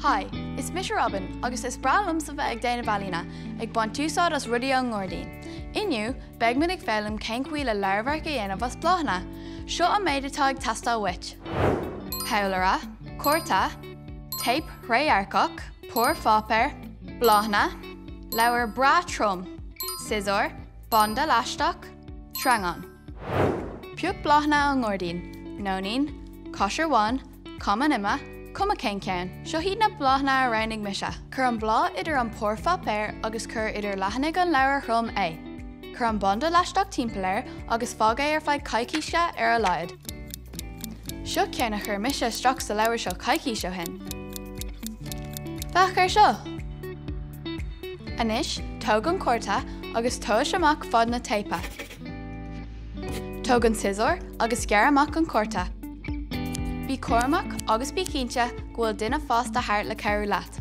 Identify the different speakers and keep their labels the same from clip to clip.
Speaker 1: Hi, is Mr. Robin, agus is bralam sa bheith ag déanamh Ealaína, ag baint túsáid as rudaí an Ghairdín. Inniu, beag muid ag féilim cén cuaille Leabharmharc a dhéanamh as bláthna. Seo an méid atá ag teastáil wit. Fáileara, cuairte, tape réarcach, pór fápéir, bláthna, leabhar bra trom, scissor, bonda leisteach, trangán. Piúg bláthna an Ghairdín, nónín, cosir bhain, cuma nima, cuma cén, seo híad na bláthna a roinnig mise. Cur an blá idir an pór fápéir agus cur idir leathannig an leabhar chrom é. Cur an bonda leisteach timpplair agus fágé ar feadh caiiciise ar a laghad. Seo ceanna chur mise straach sa leabhar seo caiicí seo hin. Bheadh chuir seo. Anois, tóg an cuairte agus tois amach fad na taipe. Tóg an scissor agus gear amach an cuairte. Bhí cuairmach agus bí cínte ghfuil duine fás de thart le ceirú leat.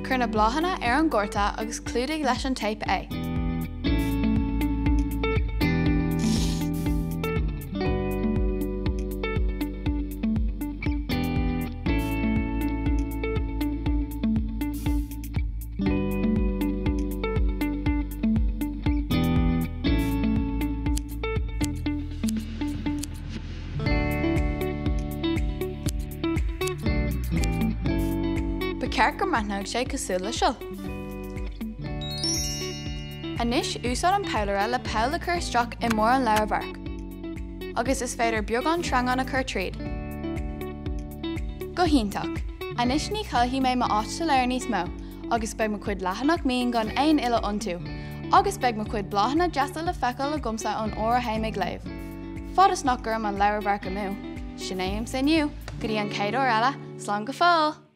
Speaker 1: Cur na bláthana ar an gcuairte agus clúdaigh leis an tape é. Ceart gur maithneag sé cosúla seo. Anois úsáid an fáileara le fáil a chur isteach i mór an Leabharmharc. Agus is féidir beag an trangán a chur tríd. Go hiantach, anois ní chaithí mé má áit sa léir níos mó, agus beag mo cuid leathanach mín gan aon ealaíonta, agus beag mo cuid bláthana deasa le feiceáil le gomsa an óra haim ag léamh. Fad is nach gur an Leabharmharc amú. Sin é am sa nniu, go dtí an céad ó eile, slán go fóill!